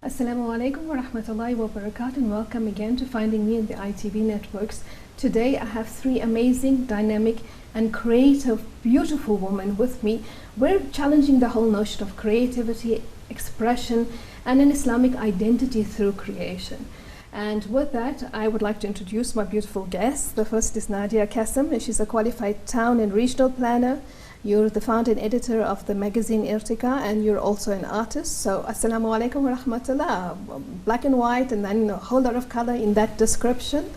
Assalamu alaikum wa rahmatullahi wa barakatuh, and welcome again to Finding Me in the ITV networks. Today I have three amazing, dynamic and creative, beautiful women with me. We're challenging the whole notion of creativity, expression and an Islamic identity through creation. And with that, I would like to introduce my beautiful guests. The first is Nadia Kassim, and she's a qualified town and regional planner. You're the founder and editor of the magazine Irtika, and you're also an artist. So, assalamu alaikum wa rahmatullah. Black and white, and then a whole lot of color in that description.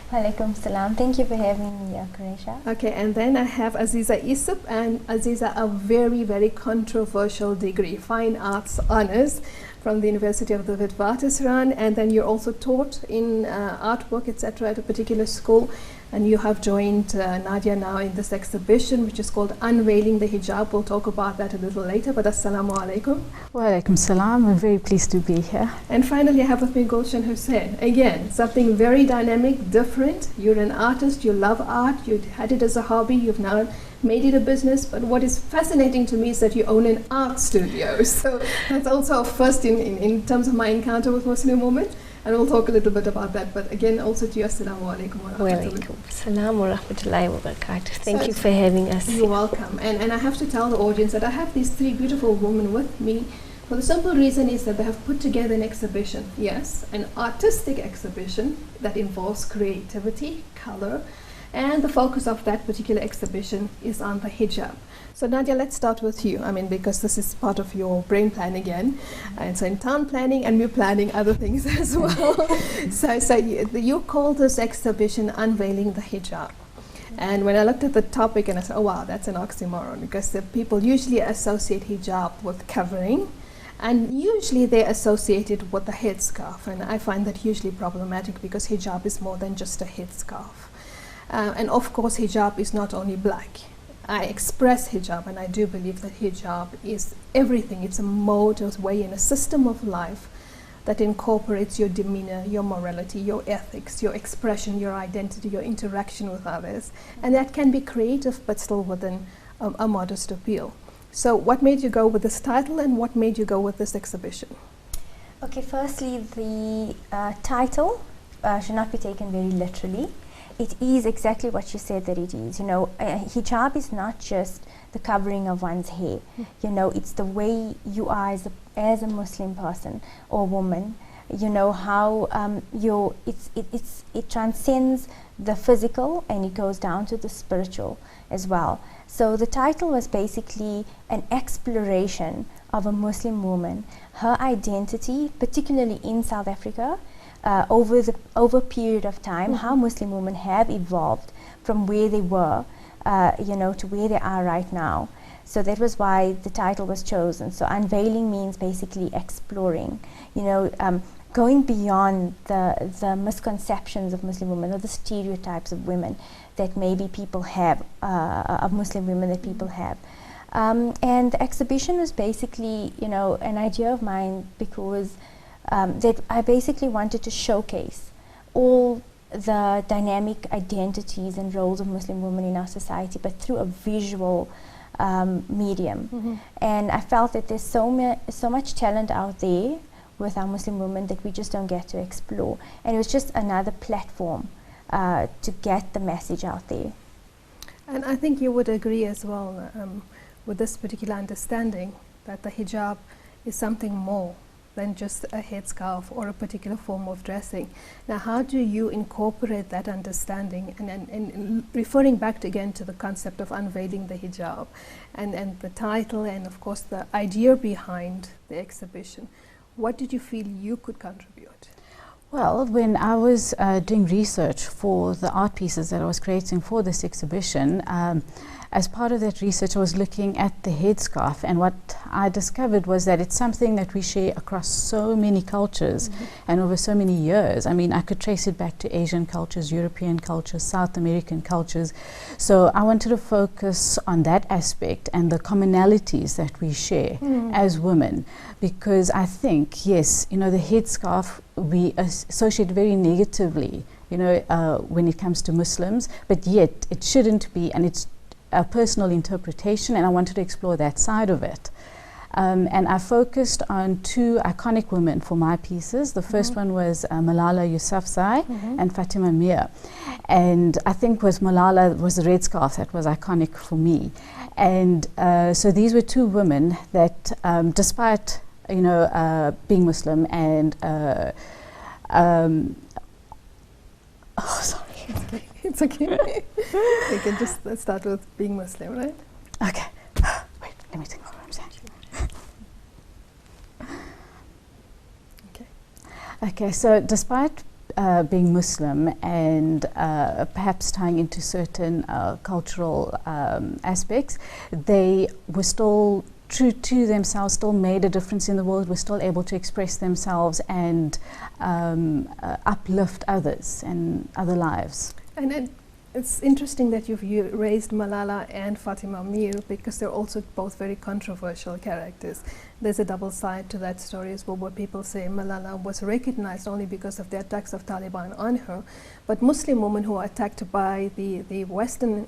Walaikum salam. Thank you for having me here, Quraysha. Okay, and then I have Aziza Isub, and Aziza, a very, very controversial degree, Fine Arts Honours from the University of the Witwatersrand, and then you're also taught in artwork, etc., at a particular school. And you have joined Nadia now in this exhibition, which is called Unveiling the Hijab. We'll talk about that a little later, but assalamu alaikum. Wa alaikum salam. I'm very pleased to be here. And finally, I have with me Gulshan Hussain. Again, something very dynamic, different. You're an artist, you love art, you had it as a hobby, you've now made it a business. But what is fascinating to me is that you own an art studio. So that's also a first in terms of my encounter with Muslim women. And we'll talk a little bit about that. But again, also to you, assalamu alaikum wa rahmatullahi. Wa alaikum assalam wa rahmatullahi wa barakatuh. Thank you for having us. You're welcome. And I have to tell the audience that I have these three beautiful women with me for the simple reason is that they have put together an exhibition. Yes, an artistic exhibition that involves creativity, color, and the focus of that particular exhibition is on the hijab. So Nadia, let's start with you. I mean, because this is part of your brain plan again. And so in town planning, and we're planning other things as well. so you call this exhibition Unveiling the Hijab. And when I looked at the topic and I said, oh wow, that's an oxymoron, because the people usually associate hijab with covering, and usually they associate it with the headscarf. And I find that hugely problematic because hijab is more than just a headscarf. And of course, hijab is not only black. I express hijab, and I do believe that hijab is everything. It's a mode, a way, and a system of life that incorporates your demeanor, your morality, your ethics, your expression, your identity, your interaction with others. And that can be creative, but still within a modest appeal. So what made you go with this title, and what made you go with this exhibition? Okay, firstly, the title should not be taken very literally. It is exactly what you said that it is. You know, hijab is not just the covering of one's hair. You know, it's the way you are as a Muslim person or woman. You know how it transcends the physical and it goes down to the spiritual as well. So the title was basically an exploration of a Muslim woman, her identity, particularly in South Africa. Over a period of time, how Muslim women have evolved from where they were, you know, to where they are right now. So that was why the title was chosen. So unveiling means basically exploring, you know, going beyond the misconceptions of Muslim women or the stereotypes of women that maybe people have, of Muslim women that people have. And the exhibition was basically, you know, an idea of mine because that I basically wanted to showcase all the dynamic identities and roles of Muslim women in our society, but through a visual medium. And I felt that there's so much talent out there with our Muslim women that we just don't get to explore. And it was just another platform to get the message out there. And I think you would agree as well with this particular understanding that the hijab is something more than just a headscarf or a particular form of dressing. Now, how do you incorporate that understanding and referring back again to the concept of unveiling the hijab and the title and of course the idea behind the exhibition? What did you feel you could contribute? Well, when I was doing research for the art pieces that I was creating for this exhibition, as part of that research I was looking at the headscarf, and what I discovered was that it's something that we share across so many cultures and over so many years. I mean, I could trace it back to Asian cultures, European cultures, South American cultures. So I wanted to focus on that aspect and the commonalities that we share as women, because I think, yes, you know, the headscarf we associate very negatively, you know, when it comes to Muslims, but yet it shouldn't be, and it's a personal interpretation, and I wanted to explore that side of it. And I focused on two iconic women for my pieces. The first one was Malala Yousafzai and Fatima Mir. And I think was Malala was the red scarf that was iconic for me. And so these were two women that, despite, you know, being Muslim and oh, sorry. It's okay. We can just start with being Muslim, right? Okay. Wait, let me think what I'm saying. Okay. Okay, so despite being Muslim and perhaps tying into certain cultural aspects, they were still true to themselves, still made a difference in the world, were still able to express themselves and uplift others and other lives. And it's interesting that you've raised Malala and Fatima Mir, because they're also both very controversial characters. There's a double side to that story as well, where people say Malala was recognized only because of the attacks of Taliban on her, but Muslim women who are attacked by the Western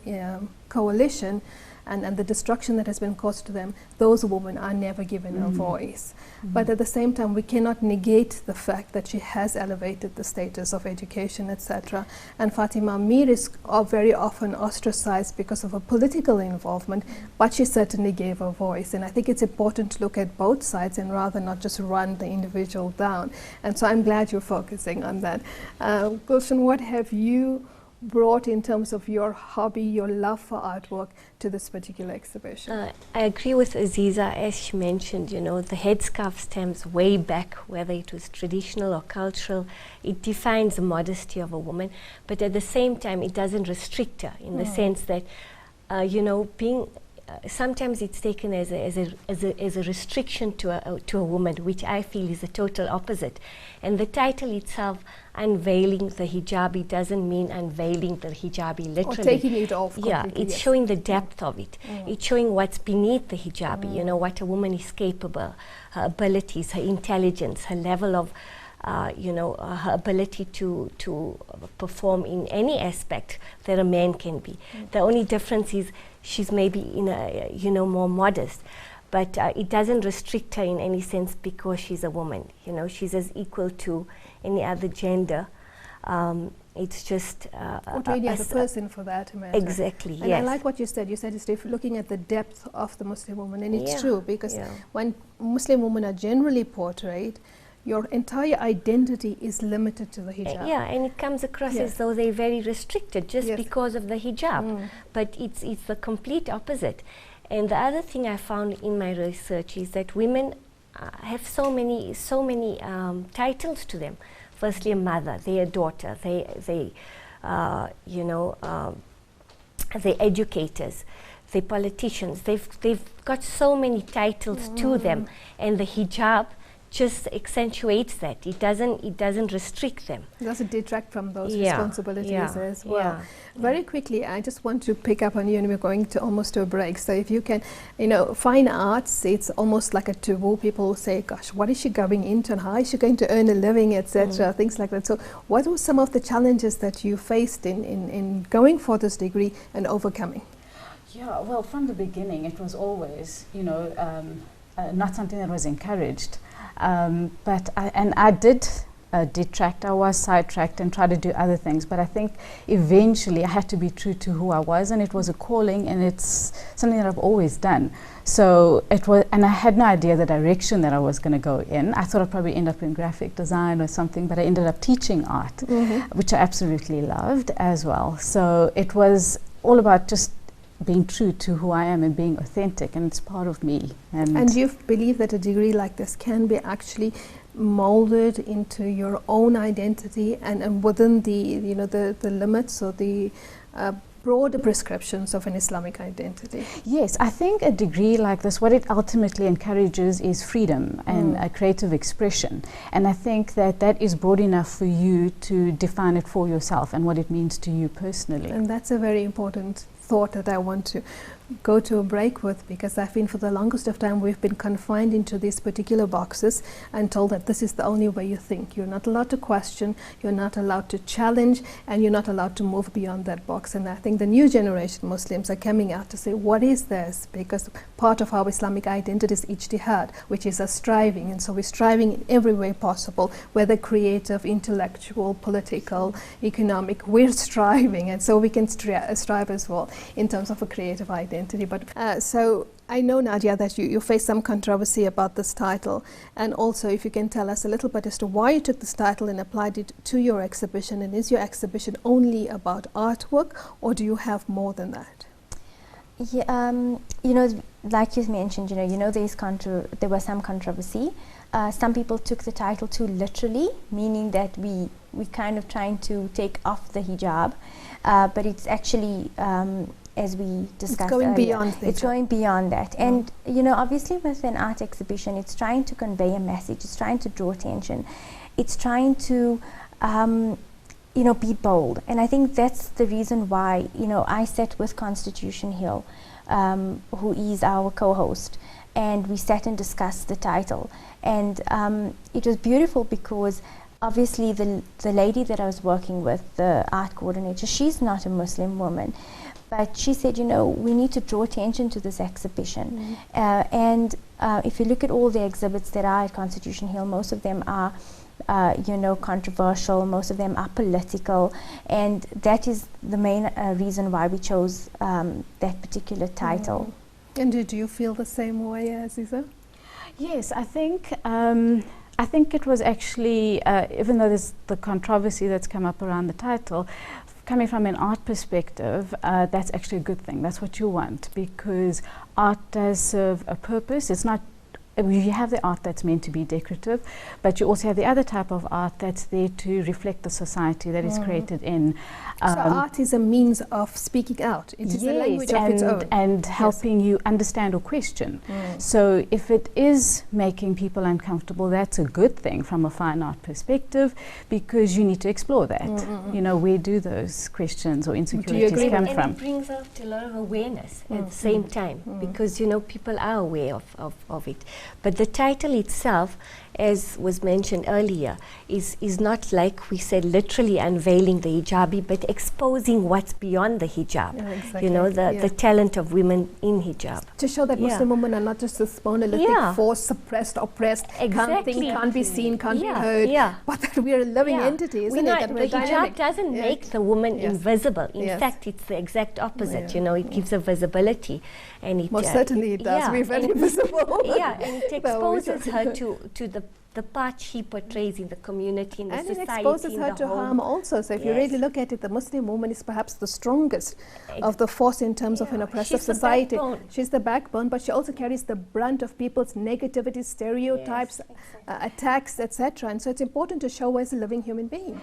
coalition and the destruction that has been caused to them, those women are never given a voice. But at the same time, we cannot negate the fact that she has elevated the status of education, etc. And Fatima Mir is very often ostracized because of her political involvement, but she certainly gave a voice. And I think it's important to look at both sides and rather not just run the individual down. And so I'm glad you're focusing on that. Gulshan, what have you brought in terms of your hobby, your love for artwork to this particular exhibition? I agree with Aziza, as she mentioned, you know, the headscarf stems way back, whether it was traditional or cultural. It defines the modesty of a woman, but at the same time it doesn't restrict her in the sense that, you know, being sometimes it's taken as a restriction to a woman, which I feel is the total opposite. And the title itself, Unveiling the Hijabi, doesn't mean unveiling the hijabi literally. Or taking it off. Yeah, it's showing the depth of it. It's showing what's beneath the hijabi, you know, what a woman is capable, her abilities, her intelligence, her level of, you know, her ability to perform in any aspect that a man can be. The only difference is she's maybe in a, you know, more modest, but it doesn't restrict her in any sense because she's a woman. You know, she's as equal to any other gender. It's just or to any other person for that matter. Exactly. And yes. I like what you said. You said it's looking at the depth of the Muslim woman, and it's true, because when Muslim women are generally portrayed, your entire identity is limited to the hijab. Yeah, and it comes across as though they're very restricted just because of the hijab. But it's the complete opposite. And the other thing I found in my research is that women have so many titles to them. Firstly, a mother, they're a daughter, they you know, they're educators, they're politicians. They've got so many titles to them, and the hijab just accentuates that. It doesn't restrict them. It doesn't detract from those responsibilities as well. Very quickly, I just want to pick up on you, and we're going to almost to a break. So if you can, you know, fine arts, it's almost like a taboo. People say, gosh, what is she going into and how is she going to earn a living, etc., things like that. So what were some of the challenges that you faced in going for this degree and overcoming? Yeah, well, from the beginning, it was always, you know, not something that was encouraged. But I did detract, I was sidetracked and tried to do other things, but I think eventually I had to be true to who I was, and it was a calling, and it's something that I've always done. So it was, and I had no idea the direction that I was going to go in. I thought I'd probably end up in graphic design or something, but I ended up teaching art, which I absolutely loved as well. So it was all about just being true to who I am and being authentic, and it's part of me. And you believe that a degree like this can be actually molded into your own identity and within the limits or the broader prescriptions of an Islamic identity? Yes, I think a degree like this, what it ultimately encourages is freedom and a creative expression. And I think that is broad enough for you to define it for yourself and what it means to you personally. And that's a very important thought that I want to go to a break with, because I think for the longest of time we've been confined into these particular boxes and told that this is the only way you think. You're not allowed to question, you're not allowed to challenge, and you're not allowed to move beyond that box. And I think the new generation Muslims are coming out to say, what is this? Because part of our Islamic identity is ijtihad, which is a striving, and so we're striving in every way possible, whether creative, intellectual, political, economic, we're striving, and so we can strive as well in terms of a creative identity. But so I know, Nadia, that you face some controversy about this title, and also if you can tell us a little bit as to why you took this title and applied it to your exhibition, and is your exhibition only about artwork, or do you have more than that? Yeah, like you mentioned, there was some controversy. Some people took the title too literally, meaning that we kind of trying to take off the hijab, but it's actually as we discussed earlier, it's going beyond that. And obviously with an art exhibition, it's trying to convey a message, it's trying to draw attention, it's trying to be bold. And I think that's the reason why I sat with Constitution Hill, who is our co-host, and we sat and discussed the title. And it was beautiful because obviously the lady that I was working with, the art coordinator, she's not a Muslim woman, but she said, we need to draw attention to this exhibition. And if you look at all the exhibits that are at Constitution Hill, most of them are controversial, most of them are political, and that is the main reason why we chose that particular title. And did you feel the same way, Aziza? Yes, I think it was actually, even though there's the controversy that's come up around the title, coming from an art perspective, that's actually a good thing. That's what you want, because art does serve a purpose. It's not, you have the art that's meant to be decorative, but you also have the other type of art that's there to reflect the society that is created in. So art is a means of speaking out. It is a language of its own. And helping you understand or question. So if it is making people uncomfortable, that's a good thing from a fine art perspective, because you need to explore that. Where do those questions or insecurities come from? And it brings out a lot of awareness at the same time, because people are aware of it. But the title itself, as was mentioned earlier, is not, like we said, literally unveiling the hijabi, but exposing what's beyond the hijab. Exactly. The talent of women in hijab. To show that Muslim women are not just this monolithic force, suppressed, oppressed, can't think, can't be seen, can't be heard, but that we are a living entity, isn't it? That the hijab doesn't make the woman invisible. In fact, it's the exact opposite. It gives her visibility. And it most certainly it does. We're very visible. And it exposes her to the part she portrays in the community, in the society, and it exposes her to harm also. So if you really look at it, the Muslim woman is perhaps the strongest of the force in terms of an oppressive society. She's the backbone, but she also carries the brunt of people's negativity, stereotypes, attacks, etc. And so it's important to show her as a living human being.